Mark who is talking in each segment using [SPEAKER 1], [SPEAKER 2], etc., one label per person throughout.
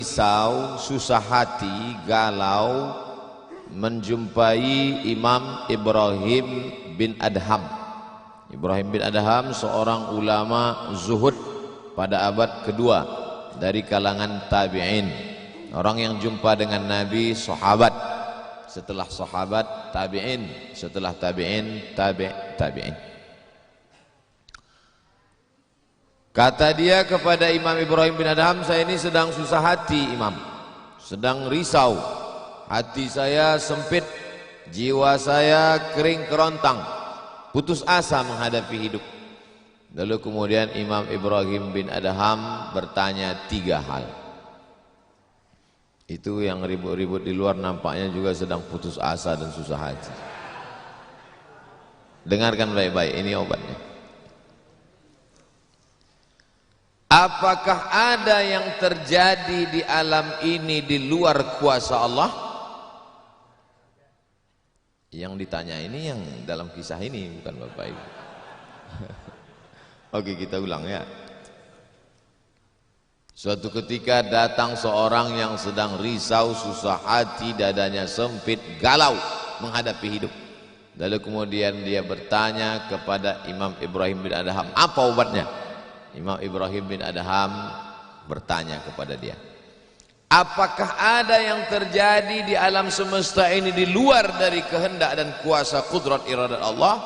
[SPEAKER 1] risau, susah hati, galau menjumpai Imam Ibrahim bin Adham. Ibrahim bin Adham seorang ulama zuhud pada abad kedua dari kalangan tabi'in, orang yang jumpa dengan Nabi, sahabat, setelah sahabat tabi'in, setelah tabi'in tabi'in. Kata dia kepada Imam Ibrahim bin Adham, saya ini sedang susah hati Imam, sedang risau, hati saya sempit, jiwa saya kering kerontang, putus asa menghadapi hidup. Lalu kemudian Imam Ibrahim bin Adham bertanya 3 hal. Itu yang ribut-ribut di luar nampaknya juga sedang putus asa dan susah hati. Dengarkan baik-baik, ini obatnya. Apakah ada yang terjadi di alam ini di luar kuasa Allah? Yang ditanya ini yang dalam kisah ini, bukan Bapak Ibu. Oke, kita ulang ya. Suatu ketika datang seorang yang sedang risau, susah hati, dadanya sempit, galau menghadapi hidup. Lalu kemudian dia bertanya kepada Imam Ibrahim bin Adham, apa obatnya? Imam Ibrahim bin Adham bertanya kepada dia, apakah ada yang terjadi di alam semesta ini di luar dari kehendak dan kuasa kudrat iradat Allah?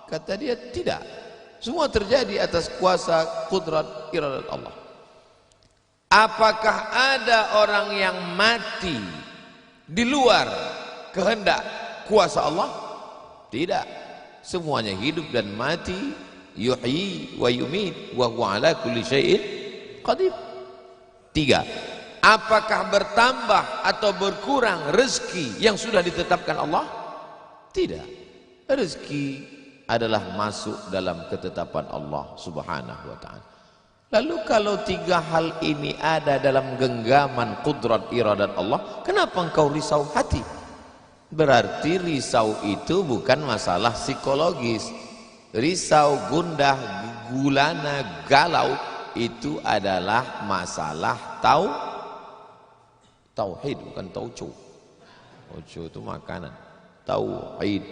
[SPEAKER 1] Kata dia, tidak, semua terjadi atas kuasa kudrat iradat Allah. Apakah ada orang yang mati di luar kehendak kuasa Allah? Tidak, semuanya hidup dan mati. Yuhyi wa yumit wa huwa ala kulli syai'in qadir. 3. Apakah bertambah atau berkurang rezeki yang sudah ditetapkan Allah? Tidak. Rezeki adalah masuk dalam ketetapan Allah Subhanahu wa ta'ala. Lalu kalau 3 hal ini ada dalam genggaman kudrat iradat Allah, kenapa engkau risau hati? Berarti risau itu bukan masalah psikologis. Risau, gundah, gulana, galau itu adalah masalah tauhid, bukan tauco. Tauco itu makanan. Tauhid.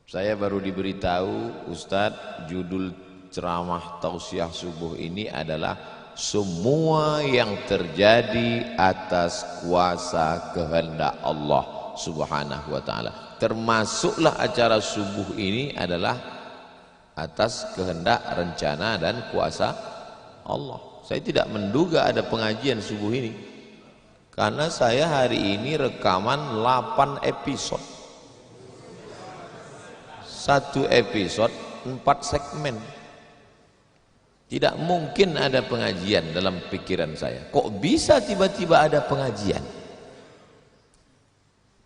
[SPEAKER 1] Saya baru diberitahu, Ustadz, judul ceramah tausiah subuh ini adalah semua yang terjadi atas kuasa kehendak Allah Subhanahu wa ta'ala. Termasuklah acara subuh ini adalah atas kehendak, rencana dan kuasa Allah. Saya tidak menduga ada pengajian subuh ini, karena saya hari ini rekaman 8 episode, 1 episode 4 segmen. Tidak mungkin ada pengajian dalam pikiran saya. Kok bisa tiba-tiba ada pengajian?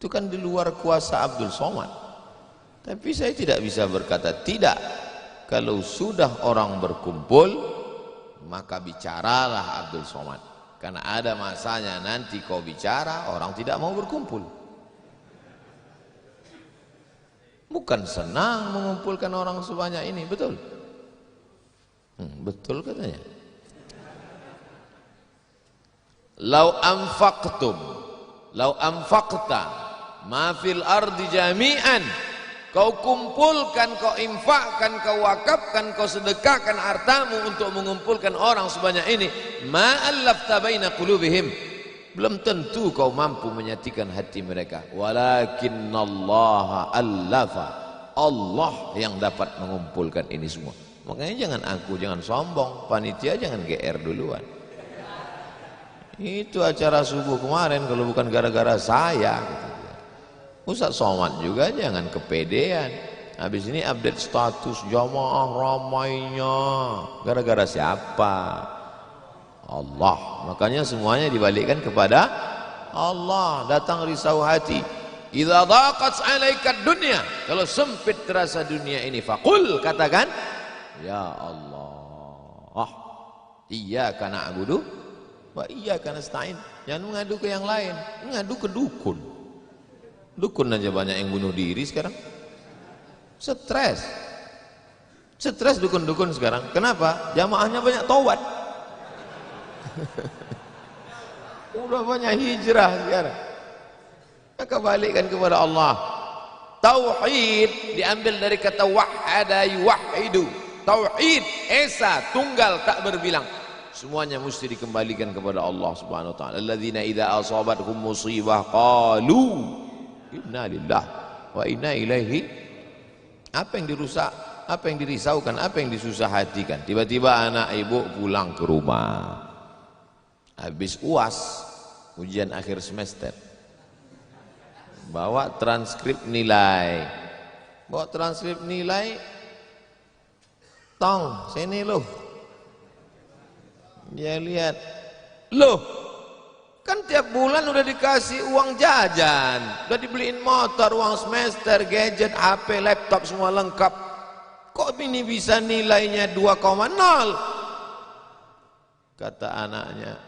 [SPEAKER 1] Itu kan di luar kuasa Abdul Somad. Tapi saya tidak bisa berkata tidak. Kalau sudah orang berkumpul, maka bicaralah Abdul Somad. Karena ada masanya nanti kau bicara, orang tidak mau berkumpul. Bukan senang mengumpulkan orang sebanyak ini, betul? Betul katanya. Lau anfaqta ma fil ardi jami'an, kau kumpulkan, kau infakkan, kau wakafkan, kau sedekahkan hartamu untuk mengumpulkan orang sebanyak ini, ma allafta baina qulubihim, belum tentu kau mampu menyatukan hati mereka. Walakinallaha allafa, Allah yang dapat mengumpulkan ini semua. Makanya jangan aku, jangan sombong, panitia jangan GR duluan. Itu acara subuh kemarin kalau bukan gara-gara saya, Ustaz Somad juga jangan kepedean. Habis ini update status jamaah ramainya, gara-gara siapa? Allah. Makanya semuanya dibalikkan kepada Allah. Datang risau hati, idza daqat 'alaika dunya, kalau sempit terasa dunia ini, faqul, katakan, ya Allah, iyyaka na'budu wa iyyaka nasta'in. Jangan mengadu ke yang lain, mengadu ke dukun. Dukun aja banyak yang bunuh diri sekarang. Stres dukun-dukun sekarang. Kenapa? Jamaahnya banyak taubat. Udah banyak hijrah sekarang. Maka balikkan kepada Allah. Tauhid diambil dari kata wahada yuwahidu. Tauhid esa, tunggal, tak berbilang. Semuanya mesti dikembalikan kepada Allah Subhanahu wa taala. Alladzina idza asabathum musibah qalu inna lillahi wa inna ilaihi. Apa yang dirusak, apa yang dirisaukan, apa yang disusah hatikan. Tiba-tiba anak ibu pulang ke rumah. Habis UAS, ujian akhir semester. Bawa transkrip nilai. Bawa transkrip nilai. Tong, sini loh. Dia lihat, loh, kan tiap bulan udah dikasih uang jajan, udah dibeliin motor, uang semester, gadget, HP, laptop semua lengkap. Kok ini bisa nilainya 2,0? Kata anaknya,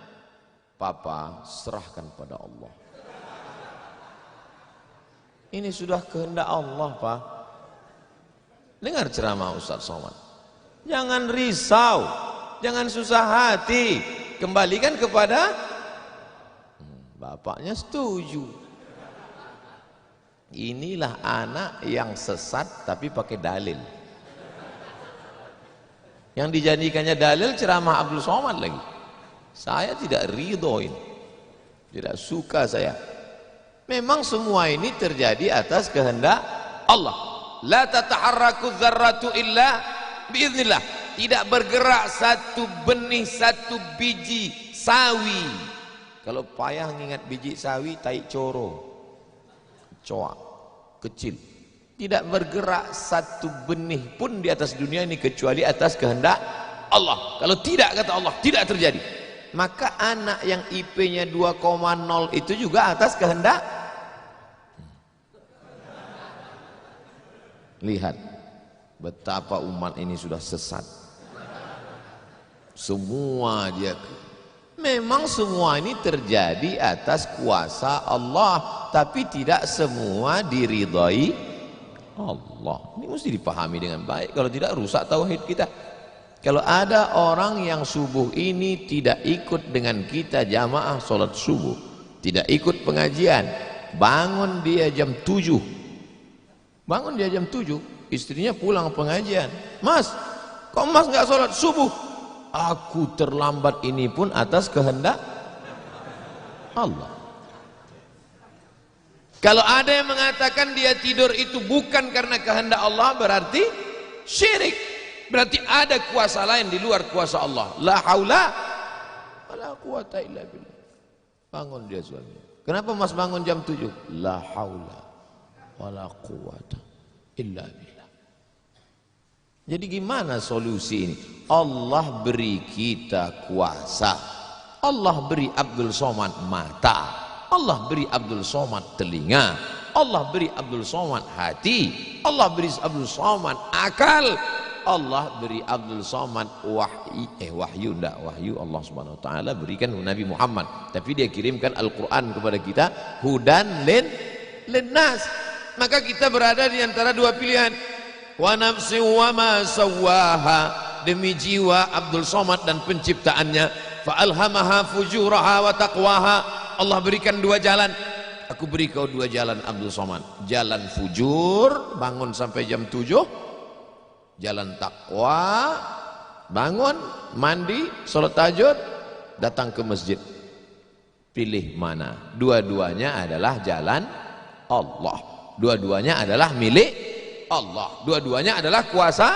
[SPEAKER 1] Papa, serahkan pada Allah. Ini sudah kehendak Allah, Pak. Dengar ceramah Ustaz Somad. Jangan risau, jangan susah hati, kembalikan kepada bapaknya. Setuju. Inilah anak yang sesat tapi pakai dalil. Yang dijadikannya dalil ceramah Abdul Somad lagi. Saya tidak ridhoin, tidak suka saya. Memang semua ini terjadi atas kehendak Allah. La tataharraku dzarratu illa biiznillah. Tidak bergerak satu benih, satu biji sawi. Kalau payah ngingat biji sawi, tai coro, coak, kecil. Tidak bergerak satu benih pun di atas dunia ini kecuali atas kehendak Allah. Kalau tidak, kata Allah, tidak terjadi. Maka anak yang IP-nya 2,0 itu juga atas kehendak. Lihat betapa umat ini sudah sesat. Semua dia, memang semua ini terjadi atas kuasa Allah, tapi tidak semua diridhai Allah. Ini mesti dipahami dengan baik, kalau tidak rusak tauhid kita. Kalau ada orang yang subuh ini tidak ikut dengan kita jamaah sholat subuh, tidak ikut pengajian, bangun dia jam 7, bangun dia jam 7, istrinya pulang pengajian, Mas, kok Mas nggak sholat subuh? Aku terlambat, ini pun atas kehendak Allah. Kalau ada yang mengatakan dia tidur itu bukan karena kehendak Allah, berarti syirik. Berarti ada kuasa lain di luar kuasa Allah. La haula wala quwata illa billah. Bangun dia suami. Kenapa Mas bangun jam 7? La haula wala quwata illa billah. Jadi gimana solusi ini? Allah beri kita kuasa. Allah beri Abdul Somad mata. Allah beri Abdul Somad telinga. Allah beri Abdul Somad hati. Allah beri Abdul Somad akal. Allah beri Abdul Somad wahyu Allah Subhanahu wa taala berikan Nabi Muhammad, tapi dia kirimkan Al-Qur'an kepada kita hudan linnas. Maka kita berada di antara dua pilihan. Wa nafsi wa ma sawwaha, demi jiwa Abdul Somad dan penciptaannya, fa alhamaha fujuraha wa taqwaha. Allah berikan dua jalan. Aku beri kau dua jalan Abdul Somad. Jalan fujur, bangun sampai jam 7. Jalan takwa, bangun, mandi, sholat tahajud, datang ke masjid. Pilih mana? Dua-duanya adalah jalan Allah. Dua-duanya adalah milik Allah. Dua-duanya adalah kuasa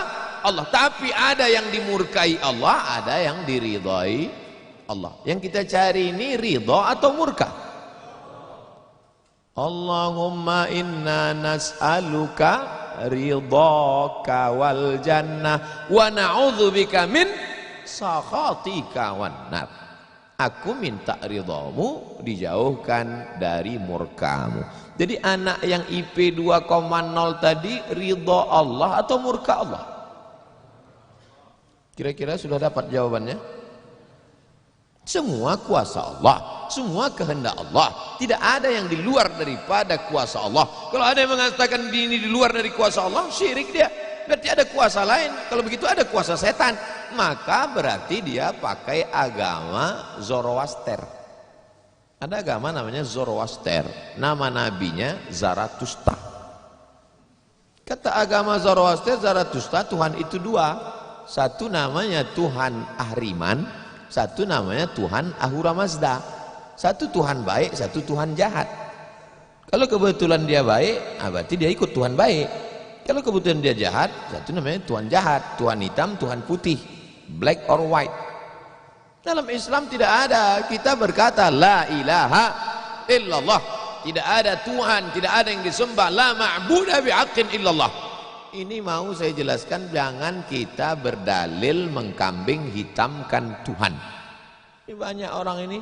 [SPEAKER 1] Allah. Tapi ada yang dimurkai Allah, ada yang diridhai Allah. Yang kita cari ini ridha atau murka? Allahumma inna nas'aluka ridhaka wal jannah wa na'udzubika min sakhatika wan nar. Aku minta ridhamu, dijauhkan dari murkamu. Jadi anak yang IP 2,0 tadi ridha Allah atau murka Allah? Kira-kira sudah dapat jawabannya? Semua kuasa Allah, semua kehendak Allah. Tidak ada yang di luar daripada kuasa Allah. Kalau ada yang mengatakan ini di luar dari kuasa Allah, syirik dia. Berarti ada kuasa lain. Kalau begitu ada kuasa setan. Maka berarti dia pakai agama Zoroaster. Ada agama namanya Zoroaster, nama nabinya Zarathustra. Kata agama Zoroaster, Zarathustra, Tuhan itu dua. Satu namanya Tuhan Ahriman, satu namanya Tuhan Ahura Mazda. Satu Tuhan baik, satu Tuhan jahat. Kalau kebetulan dia baik, berarti dia ikut Tuhan baik. Kalau kebetulan dia jahat, satu namanya Tuhan jahat. Tuhan hitam, Tuhan putih, black or white. Dalam Islam tidak ada, kita berkata la ilaha illallah, tidak ada Tuhan, tidak ada yang disembah, la ma'budah bihaqqin illallah. Ini mau saya jelaskan, jangan kita berdalil mengkambing hitamkan Tuhan. Ini banyak orang ini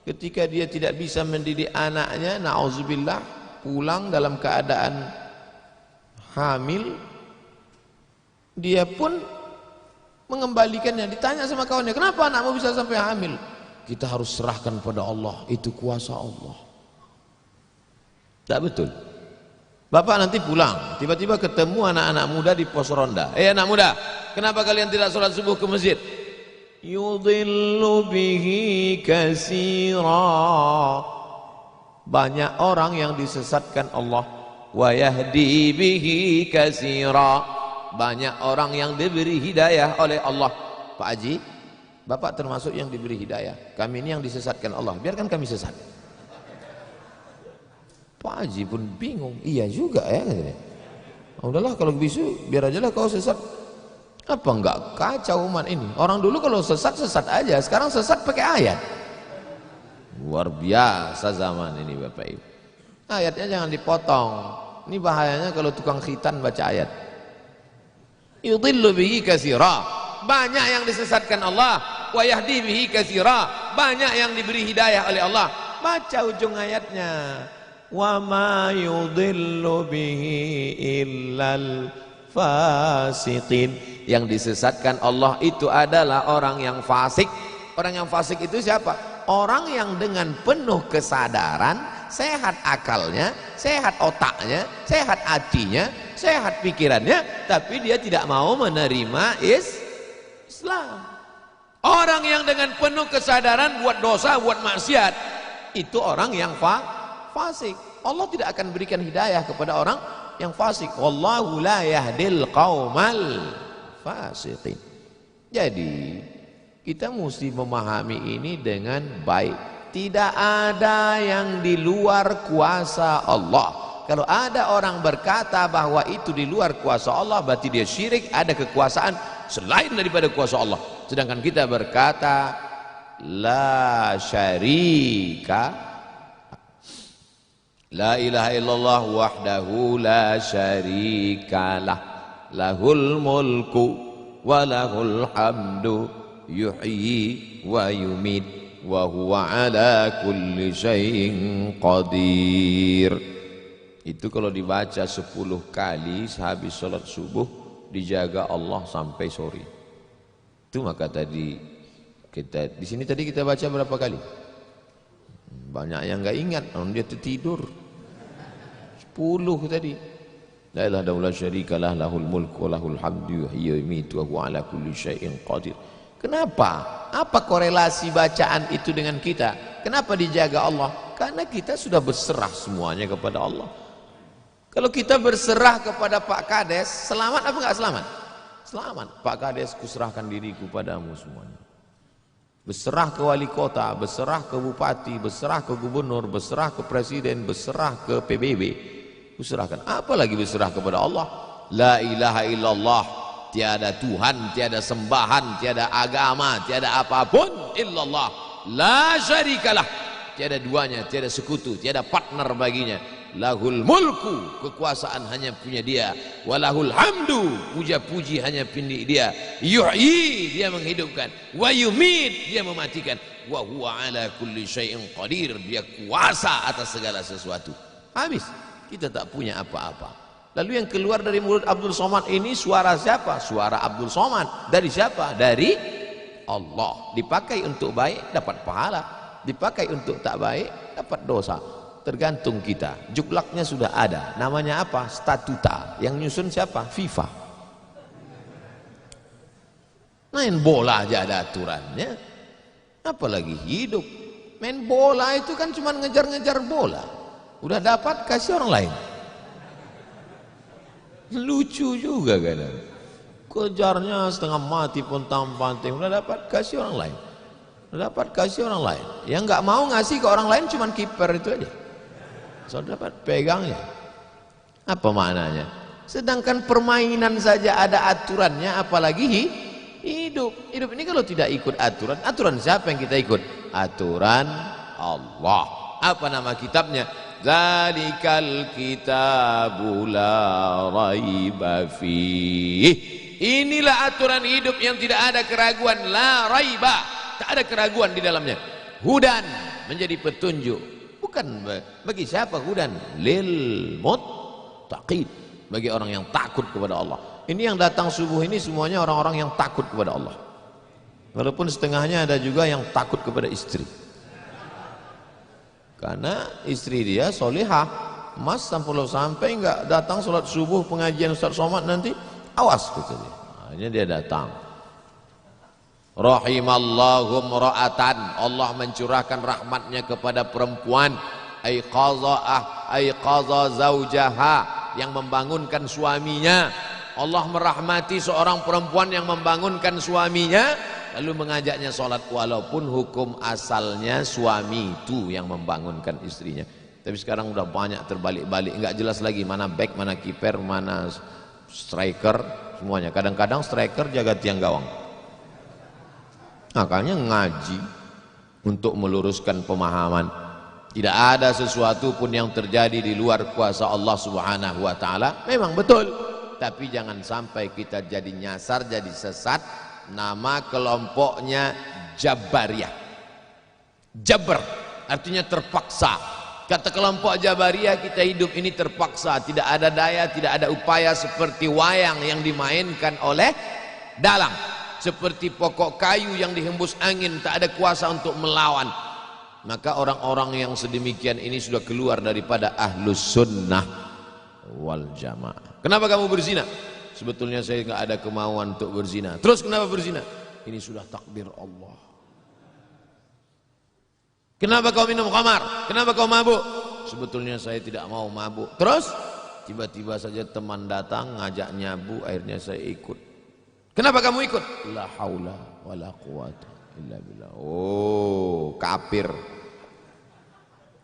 [SPEAKER 1] ketika dia tidak bisa mendidik anaknya, na'udzubillah, pulang dalam keadaan hamil, dia pun mengembalikannya. Ditanya sama kawannya, kenapa anakmu bisa sampai hamil? Kita harus serahkan pada Allah, itu kuasa Allah. Tak betul. Bapak nanti pulang, tiba-tiba ketemu anak-anak muda di pos ronda. Anak muda, kenapa kalian tidak sholat subuh ke masjid? Yudhillu bihi katsira. Banyak orang yang disesatkan Allah. Wa yahdi bihi katsira. Banyak orang yang diberi hidayah oleh Allah. Pak Haji, Bapak termasuk yang diberi hidayah. Kami ini yang disesatkan Allah, biarkan kami sesat. Pak Haji pun bingung. Iya juga ya, katanya. Udahlah kalau bisu, biar aja lah kau sesat. Apa enggak kacau umat ini? Orang dulu kalau sesat aja, sekarang sesat pakai ayat. Luar biasa zaman ini Bapak Ibu. Ayatnya jangan dipotong. Ini bahayanya kalau tukang khitan baca ayat. Yudhillu bihi katsira. Banyak yang disesatkan Allah, wa yahdi bihi katsira. Banyak yang diberi hidayah oleh Allah. Baca ujung ayatnya. Wa ma yudhillu bihi illal fasiqin. Yang disesatkan Allah itu adalah orang yang fasik. Orang yang fasik itu siapa? Orang yang dengan penuh kesadaran, sehat akalnya, sehat otaknya, sehat hatinya, sehat pikirannya, tapi dia tidak mau menerima Islam. Orang yang dengan penuh kesadaran buat dosa, buat maksiat, itu orang yang fasik. Allah tidak akan berikan hidayah kepada orang yang fasik. Wallahu la yahdil qaumal fasiqin. Jadi kita mesti memahami ini dengan baik. Tidak ada yang di luar kuasa Allah. Kalau ada orang berkata bahwa itu di luar kuasa Allah, berarti dia syirik, ada kekuasaan selain daripada kuasa Allah. Sedangkan kita berkata la syarika, la ilaha illallah wahdahu la syarikalah, lahul mulku wa lahul hamdu yuhyi wa yumit wa huwa ala kulli syai'in qadir. Itu kalau dibaca 10 kali sehabis sholat subuh, dijaga Allah sampai sore. Itu maka tadi kita di sini tadi kita baca berapa kali? Banyak yang enggak ingat, dia tertidur. 10 tadi. La ilaha illallah syarikalah, lahul mulku wa lahul hamdu yuhyi wa yumiitu wa huwa ala kulli syai'in qadir. Kenapa? Apa korelasi bacaan itu dengan kita? Kenapa dijaga Allah? Karena kita sudah berserah semuanya kepada Allah. Kalau kita berserah kepada Pak Kades, selamat apa enggak selamat? Selamat. Pak Kades, kuserahkan diriku padamu semuanya. Berserah ke wali kota, berserah ke bupati, berserah ke gubernur, berserah ke presiden, berserah ke PBB. Kuserahkan. Apalagi berserah kepada Allah. La ilaha illallah. Tiada Tuhan, tiada sembahan, tiada agama, tiada apapun illallah. La syarikalah. Tiada duanya, tiada sekutu, tiada partner baginya. Lahul mulku, kekuasaan hanya punya dia. Walahul hamdu, puja-puji hanya punya dia. Yuhyi, dia menghidupkan. Wa yumit, dia mematikan. Wa huwa ala kulli syai'in qadir, dia kuasa atas segala sesuatu. Habis, kita tak punya apa-apa. Lalu yang keluar dari mulut Abdul Somad ini suara siapa? Suara Abdul Somad. Dari siapa? Dari Allah. Dipakai untuk baik, dapat pahala. Dipakai untuk tak baik, dapat dosa. Tergantung kita. Juklaknya sudah ada. Namanya apa? Statuta. Yang nyusun siapa? FIFA. Main bola aja ada aturannya. Apalagi hidup. Main bola itu kan cuma ngejar-ngejar bola. Udah dapat kasih orang lain. Lucu juga kadang. Kejarnya setengah mati pun tampang-tampang. Udah dapat kasih orang lain. Udah dapat kasih orang lain. Yang nggak mau ngasih ke orang lain cuma kiper itu aja. So dapat pegangnya. Apa maknanya? Sedangkan permainan saja ada aturannya, apalagi hidup. Hidup ini kalau tidak ikut aturan, aturan siapa yang kita ikut? Aturan Allah. Apa nama kitabnya? Zalikal kitabu la raiba fih. Inilah aturan hidup yang tidak ada keraguan, la raiba, tak ada keraguan di dalamnya. Hudan, menjadi petunjuk. Bukan bagi siapa hudan? Lil muttaqin, bagi orang yang takut kepada Allah. Ini yang datang subuh ini semuanya orang-orang yang takut kepada Allah. Walaupun setengahnya ada juga yang takut kepada istri. Karena istri dia solihah. Mas sampai enggak datang sholat subuh pengajian Ustaz Somad nanti, awas kata dia. Akhirnya dia datang. Rahimallahu mra'atan, Allah mencurahkan rahmatnya kepada perempuan, aiqaza zaujaha, yang membangunkan suaminya. Allah merahmati seorang perempuan yang membangunkan suaminya lalu mengajaknya sholat, walaupun hukum asalnya suami itu yang membangunkan istrinya. Tapi sekarang udah banyak terbalik-balik, enggak jelas lagi mana back, mana kiper, mana striker, semuanya. Kadang-kadang striker jaga tiang gawang. Makanya ngaji untuk meluruskan pemahaman. Tidak ada sesuatu pun yang terjadi di luar kuasa Allah Subhanahu wa taala. Memang betul, tapi jangan sampai kita jadi nyasar, jadi sesat. Nama kelompoknya Jabariyah. Jabr artinya terpaksa. Kata kelompok Jabariyah, kita hidup ini terpaksa, tidak ada daya, tidak ada upaya, seperti wayang yang dimainkan oleh dalang, seperti pokok kayu yang dihembus angin, tak ada kuasa untuk melawan. Maka orang-orang yang sedemikian ini sudah keluar daripada ahlus sunnah wal jamaah. Kenapa kamu berzina? Sebetulnya saya nggak ada kemauan untuk berzina. Terus kenapa berzina? Ini sudah takdir Allah. Kenapa kau minum khamar? Kenapa kau mabuk? Sebetulnya saya tidak mau mabuk. Terus tiba-tiba saja teman datang ngajak nyabu, akhirnya saya ikut. Kenapa kamu ikut? La haula wala quwata illa billah. Oh, kafir.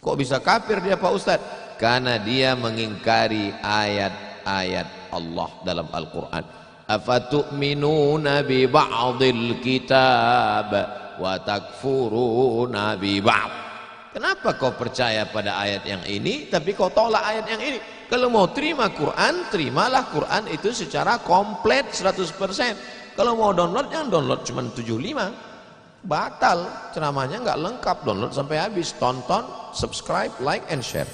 [SPEAKER 1] Kok bisa kafir dia Pak Ustadz? Karena dia mengingkari ayat-ayat Allah dalam Al-Quran. Afatu'minuna bi ba'dil kitab wa takfuruna bi ba'd. Kenapa kau percaya pada ayat yang ini tapi kau tolak ayat yang ini? Kalau mau terima Quran, terimalah Quran itu secara komplit 100%. Kalau mau download, jangan download cuma 75. Batal, ceramahnya nggak lengkap. Download sampai habis, tonton, subscribe, like and share.